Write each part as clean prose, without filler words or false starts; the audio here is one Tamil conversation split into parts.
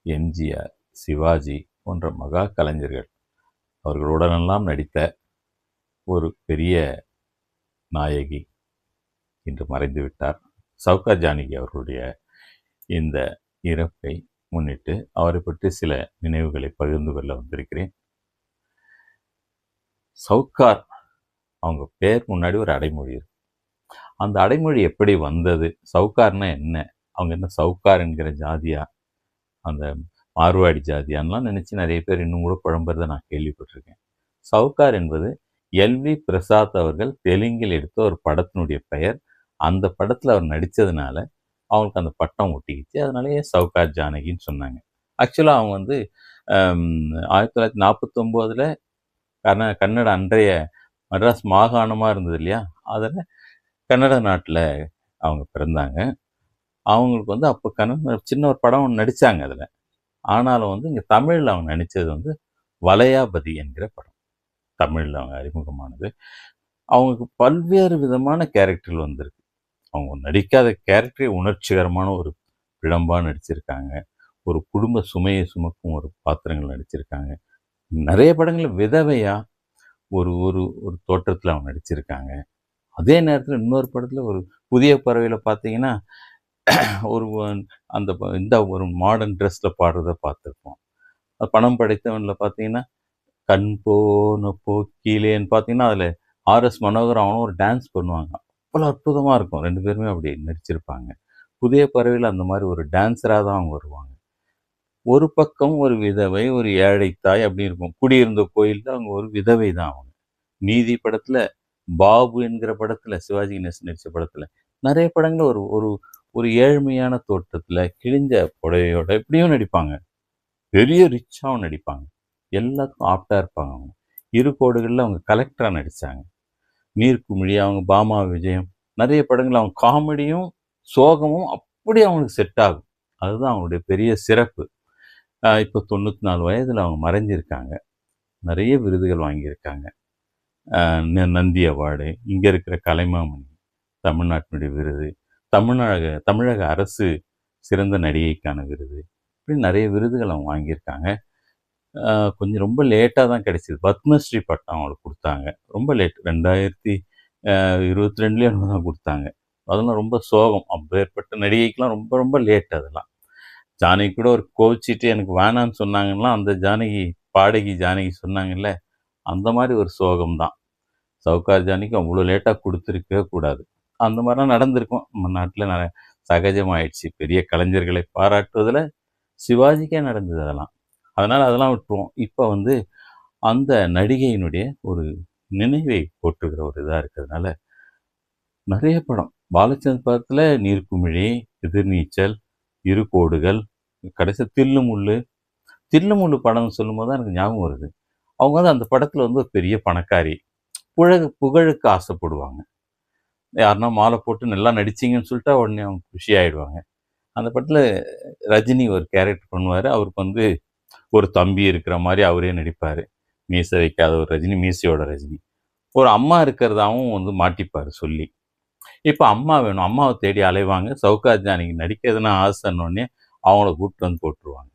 எம்ஜிஆர், சிவாஜி போன்ற மகா கலைஞர்கள் அவர்களுடனெல்லாம் நடித்த ஒரு பெரிய நாயகி இன்று மறைந்துவிட்டார். சௌகார் ஜானகி அவர்களுடைய இந்த இறப்பை முன்னிட்டு அவரை பற்றி சில நினைவுகளை பகிர்ந்து கொள்ள வந்திருக்கிறேன். சௌகார் அவங்க பேர் முன்னாடி ஒரு அடைமொழி இருக்கு. அந்த அடைமொழி எப்படி வந்தது, சௌகார்னா என்ன, அவங்க என்ன சௌகார் என்கிற ஜாதியா, அந்த மார்வாடி ஜாதியான்லாம் நினச்சி நிறைய பேர் இன்னும் கூட குழம்புறதை நான் கேள்விப்பட்டிருக்கேன். சௌகார் என்பது எல்வி பிரசாத் அவர்கள் தெலுங்கில் எடுத்த ஒரு படத்தினுடைய பெயர். அந்த படத்தில் அவர் நடித்ததுனால அவங்களுக்கு அந்த பட்டம் ஒட்டிக்கிச்சு. அதனாலேயே சௌகார் ஜானகின்னு சொன்னாங்க. ஆக்சுவலாக அவங்க வந்து 1949 கன்னட அன்றைய மெட்ராஸ் மாகாணமாக இருந்தது இல்லையா, அதில் கன்னட நாட்டில் அவங்க பிறந்தாங்க. அவங்களுக்கு வந்து அப்போ சின்ன ஒரு படம் ஒன்று நடித்தாங்க அதில். ஆனாலும் வந்து இங்கே தமிழில் அவங்க நடித்தது வந்து வளையாபதி என்கிற படம். தமிழில் அவங்க அறிமுகமானது. அவங்களுக்கு பல்வேறு விதமான கேரக்டர்கள் வந்திருக்கு. அவங்க நடிக்காத கேரக்டரே உணர்ச்சிகரமான ஒரு விளம்பாக நடிச்சிருக்காங்க. ஒரு குடும்ப சுமையை சுமக்கும் ஒரு பாத்திரங்கள் நடிச்சிருக்காங்க. நிறைய படங்களில் விதவையாக ஒரு ஒரு ஒரு தோற்றத்தில் அவங்க நடிச்சிருக்காங்க. அதே நேரத்தில் இன்னொரு படத்தில் ஒரு புதிய பறவையில் பார்த்தீங்கன்னா ஒரு அந்த இந்த ஒரு மாடர்ன் ட்ரெஸ்ஸில் பாடுறத பார்த்துருப்போம். பணம் படைத்தவனில் பார்த்தீங்கன்னா கண் போன போக்கிலேன்னு பார்த்தீங்கன்னா அதில் ஆர்எஸ் மனோகர் அவனும் ஒரு டான்ஸ் பண்ணுவாங்க. அவ்வளோ அற்புதமாக இருக்கும். 2 பேருமே அப்படி நடிச்சிருப்பாங்க. புதிய பறவையில் அந்த மாதிரி ஒரு டான்ஸராக தான் அவங்க வருவாங்க. ஒரு பக்கம் ஒரு விதவை, ஒரு ஏழை தாய் அப்படி இருக்கும். குடியிருந்த கோயிலில் அவங்க ஒரு விதவை தான் அவங்க. நீதி படத்தில், பாபு என்கிற படத்தில், சிவாஜி கணேசன் நடித்த படத்தில், நிறைய படங்களில் ஒரு ஒரு ஒரு ஏழ்மையான தோற்றத்தில் கிழிஞ்ச புடவையோட எப்படியும் நடிப்பாங்க. பெரிய ரிச்சாகவும் நடிப்பாங்க. எல்லாத்துக்கும் ஆப்டாக இருப்பாங்க அவங்க. இரு கோடுகளில் அவங்க கலெக்டராக நடித்தாங்க. நீர்க்குமிழி, அவங்க பாமா விஜயம், நிறைய படங்கள் அவங்க காமெடியும் சோகமும் அப்படி அவங்களுக்கு செட் ஆகும். அதுதான் அவங்களுடைய பெரிய சிறப்பு. இப்போ 94 வயதில் அவங்க மறைஞ்சிருக்காங்க. நிறைய விருதுகள் வாங்கியிருக்காங்க. நந்தி அவார்டு, இங்கே இருக்கிற கலைமாமணி, தமிழ்நாட்டினுடைய விருது, தமிழக அரசு சிறந்த நடிகைக்கான விருது, இப்படி நிறைய விருதுகள் அவங்க வாங்கியிருக்காங்க. கொஞ்சம் ரொம்ப லேட்டாக தான் கிடைச்சிது. பத்மஸ்ரீ பட்டம் அவங்களுக்கு கொடுத்தாங்க. ரொம்ப லேட் 2022 தான் கொடுத்தாங்க. அதெல்லாம் ரொம்ப சோகம். அப்பேற்பட்ட நடிகைக்கெலாம் ரொம்ப ரொம்ப லேட் அதெல்லாம். ஜானகி கூட ஒரு கோவிச்சிட்டு எனக்கு வேணான்னு சொன்னாங்கன்னா, அந்த ஜானகி பாடகி ஜானகி சொன்னாங்கல்ல, அந்த மாதிரி ஒரு சோகம்தான். சௌகார் ஜானகிக்கு அவ்வளோ லேட்டாக கொடுத்துருக்கவே கூடாது. அந்த மாதிரிலாம் நடந்திருக்கும். நம்ம நாட்டில் சகஜமாயிடுச்சு. பெரிய கலைஞர்களை பாராட்டுவதில் சிவாஜிக்கே நடந்தது அதெல்லாம். அதனால் அதெல்லாம் விட்டுருவோம். இப்போ வந்து அந்த நடிகையினுடைய ஒரு நினைவை போற்றுகிற ஒரு இதாக இருக்கிறதுனால நிறைய படம், பாலச்சந்தர் படத்தில் நீர்க்குமிழி, எதிர்நீச்சல், இரு கோடுகள், கடைசி தில்லுமுள்ளு. தில்லுமுள்ளு படம்னு சொல்லும்போது தான் எனக்கு ஞாபகம் வருது. அவங்க வந்து அந்த படத்தில் வந்து ஒரு பெரிய பணக்காரி. புகழுக்கு ஆசைப்படுவாங்க. யாருன்னா மாலை போட்டு நல்லா நடிச்சிங்கன்னு சொல்லிட்டா உடனே அவங்க குஷி ஆகிடுவாங்க. அந்த படத்தில் ரஜினி ஒரு கேரக்டர் பண்ணுவார். அவருக்கு வந்து ஒரு தம்பி இருக்கிற மாதிரி அவரே நடிப்பார். மீசை வைக்காத ஒரு ரஜினி, மீசையோட ரஜினி. ஒரு அம்மா இருக்கிறதாவும் வந்து மாட்டிப்பார் சொல்லி. இப்போ அம்மா வேணும், அம்மாவை தேடி அலைவாங்க. சௌகார் ஜானகி நடிக்கிறதுனா ஆசைன்னொடனே அவங்கள கூப்பிட்டு வந்து போட்டுருவாங்க.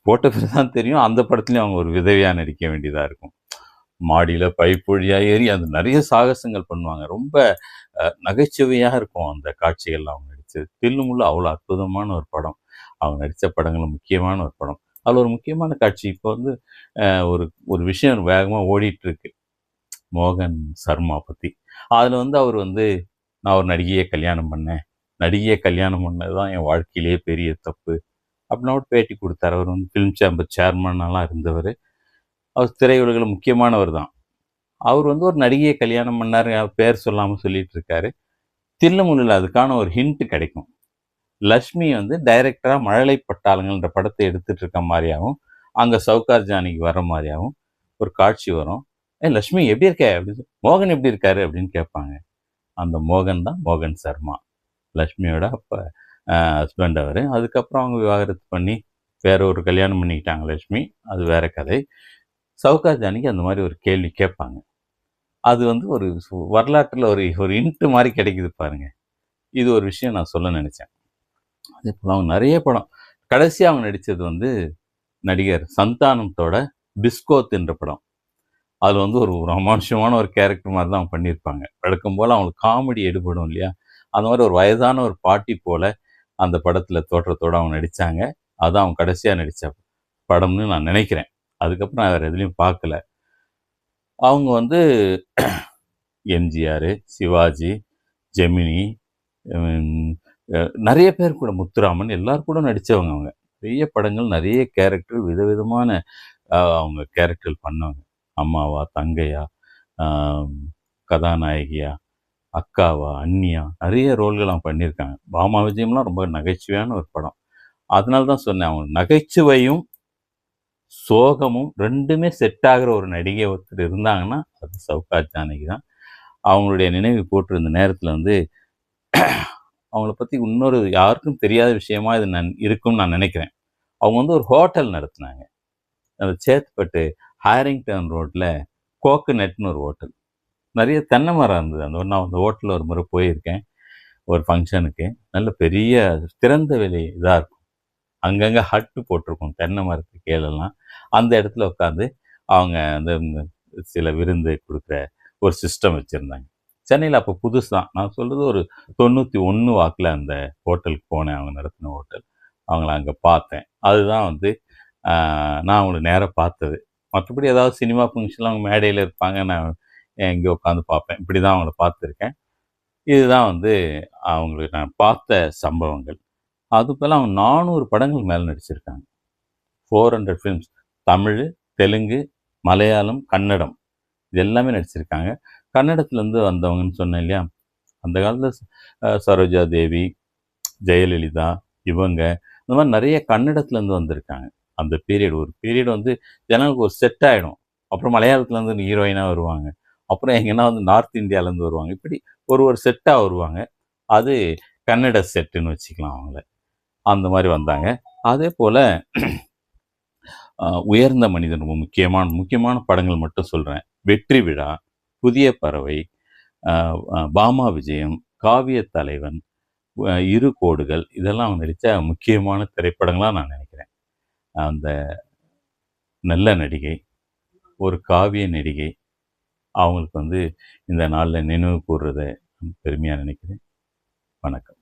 போட்ட பிறகு தான் தெரியும் அந்த படத்துலையும் அவங்க ஒரு விதவையாக நடிக்க வேண்டியதாக இருக்கும். மாடியில் பைப் வழியாக ஏறி அந்த நிறைய சாகசங்கள் பண்ணுவாங்க. ரொம்ப நகைச்சுவையாக இருக்கும் அந்த காட்சிகள்லாம் அவங்க நடித்தது. தில்லுமுள்ளு அவ்வளோ அற்புதமான ஒரு படம். அவங்க நடித்த படங்கள் முக்கியமான ஒரு படம். அதில் ஒரு முக்கியமான காட்சி இப்போ வந்து ஒரு ஒரு விஷயம் வேகமாக ஓடிட்டுருக்கு மோகன் சர்மா பற்றி. அதில் வந்து அவர் வந்து நான் ஒரு நடிகையை கல்யாணம் பண்ணேன், நடிகையை கல்யாணம் பண்ணது தான் என் வாழ்க்கையிலேயே பெரிய தப்பு அப்படின்னா ஒரு பேட்டி கொடுத்தார். அவர் வந்து ஃபிலிம் சேம்பர் சேர்மனெல்லாம் இருந்தவர். அவர் திரையுலகில் முக்கியமானவர் தான். அவர் வந்து ஒரு நடிகையை கல்யாணம் பண்ணார், பேர் சொல்லாமல் சொல்லிட்டு இருக்காரு. தில்லுமுல்லில் அதுக்கான ஒரு ஹிண்ட் கிடைக்கும். லக்ஷ்மி வந்து டைரக்டராக மழலை பட்டாளங்கள்ன்ற படத்தை எடுத்துகிட்டு இருக்க மாதிரியாகவும், அங்கே சௌகார் ஜானகி வர மாதிரியாகவும் ஒரு காட்சி வரும். லக்ஷ்மி எப்படி இருக்க அப்படின்னு, மோகன் எப்படி இருக்காரு அப்படின்னு கேட்பாங்க. அந்த மோகன் தான் மோகன் சர்மா, லக்ஷ்மியோட அப்போ ஹஸ்பண்ட் அவர். அதுக்கப்புறம் அவங்க விவாகரத்து பண்ணி வேற ஒரு கல்யாணம் பண்ணிக்கிட்டாங்க லக்ஷ்மி, அது வேற கதை. சௌகார் ஜானகி அந்த மாதிரி ஒரு கேள்வி கேட்பாங்க. அது வந்து ஒரு வரலாற்றில் ஒரு ஒரு இன்ட்டு மாதிரி கிடைக்குது பாருங்க. இது ஒரு விஷயம் நான் சொல்ல நினச்சேன். அதே போல் அவங்க நிறைய படம் கடைசியா அவங்க நடிச்சது வந்து நடிகர் சந்தானத்தோட பிஸ்கோத் என்ற படம். அதுல வந்து ஒரு ஒரு அமானுஷமான ஒரு கேரக்டர் மாரி தான் அவங்க பண்ணியிருப்பாங்க. வழக்கம் போல அவங்களுக்கு காமெடி எடுபடும் இல்லையா? அந்த மாரி ஒரு வயதான ஒரு பாட்டி போல அந்த படத்துல தோற்றத்தோட அவங்க நடிச்சாங்க. அதான் அவங்க கடைசியா நடிச்ச படம்னு நான் நினைக்கிறேன். அதுக்கப்புறம் நான் வேற எதுலயும் பார்க்கல. அவங்க வந்து எம்ஜிஆர், சிவாஜி, ஜெமினி, ம் அ நெறைய பேர் கூட முத்துராமன் எல்லார் கூட நடிச்சவங்க அவங்க. நெறைய படங்கள், நெறைய கேரக்டர் விதவிதமான அவங்க கேரக்டர் பண்ணவங்க. அம்மாவா, தங்கையா, ஆ கதாநாயகியா, அக்காவா, அண்ணியா நெறைய ரோல்கள் அவங்க பண்ணியிருக்காங்க. பாமா விஜயம்லாம் ரொம்ப நகைச்சுவையான ஒரு படம். அதனால தான் சொன்னேன். அவங்க நகைச்சுவையும், சோகமும் 2மே செட் ஆகுற ஒரு நடிகை ஒருத்தர் இருந்தாங்கன்னா, அது சௌகார் ஜானகி தான். அவங்களுடைய நினைவு கூர்ற நேரத்தில வந்து அவங்கள பத்தி இன்னொரு யாருக்கும் தெரியாத விஷயமா இது இருக்கும்னு நான் நினைக்கிறேன். அவங்க வந்து ஒரு ஹோட்டல் நடத்துனாங்க. அது சேத்துப்பட்டு ஹாரிங்டன் ரோட்ல கோக்கனட்ன்னு ஒரு ஹோட்டல். நெறைய தென்னை மரம் இருந்தது. நான் அந்த ஹோட்டல்ல ஒரு முறை போயிருக்கேன். ஒரு ஃபங்ஷனுக்கு. நல்ல பெரிய திறந்த வெளி இதா இருக்கும். அங்கங்க ஹட் போட்டிருக்கும். தென்னை மரத்துக்கு கீழலாம். அந்த இடத்துல உட்காந்து அவங்க அந்த சில விருந்து குடுக்குற ஒரு சிஸ்டம் வச்சிருந்தாங்க. சென்னையில அப்போ புதுசு தான். நான் சொல்றது ஒரு 91 வாக்குல அந்த ஹோட்டலுக்கு போனேன். அவங்க நடத்தின ஹோட்டல். அவங்கள அங்க பார்த்தேன். அதுதான் வந்து அ நான் அவங்கள நேரா பார்த்தது. மற்றபடி ஏதாவது சினிமா ஃபங்ஷன்ல அவங்க மேடையில இருப்பாங்க. நான் எங்கேயோ உட்காந்து பார்ப்பேன். இப்படி தான் அவங்கள பார்த்துருக்கேன். இதுதான் வந்து அவங்கள நான் பார்த்த சம்பவங்கள். அதுபோல அவங்க 400 படங்கள் மேல நடிச்சிருக்காங்க. 400 ஃபிலிம்ஸ். தமிழு, தெலுங்கு, மலையாளம், கன்னடம். இது எல்லாமே நடிச்சிருக்காங்க. கன்னடத்துலருந்து வந்தவங்கன்னு சொன்னேன் இல்லையா? அந்த காலத்துல சரோஜா தேவி, ஜெயலலிதா இவங்க, இந்த மாரி நெறைய கன்னடத்துலருந்து வந்திருக்காங்க. அந்த பீரியட் ஒரு பீரியட் வந்து ஜனங்களுக்கு ஒரு செட் ஆயிடும். அப்புறம் மலையாளத்துலருந்து ஹீரோயினா வருவாங்க. அப்புறம் எங்கன்னா வந்து நார்த் இந்தியாலருந்து வருவாங்க. இப்படி ஒரு செட்டா வருவாங்க. அது கன்னட செட்டுன்னு வச்சுக்கலாம் அவங்கள. அந்த மாரி வந்தாங்க. அதேபோல உயர்ந்த மனிதன் ரொம்ப முக்கியமான முக்கியமான படங்கள் மட்டும் சொல்றேன். வெற்றி விழா, புதிய பறவை, அ அ பாமா விஜயம், காவிய தலைவன், இரு கோடுகள் இதெல்லாம் அவங்க நடிச்ச முக்கியமான திரைப்படங்களா நான் நினைக்கிறேன். அந்த நல்ல நடிகை, ஒரு காவிய நடிகை, அவங்களுக்கு வந்து இந்த நாள்ல நினைவு கூர்றத பெருமையா நினைக்கிறேன். வணக்கம்.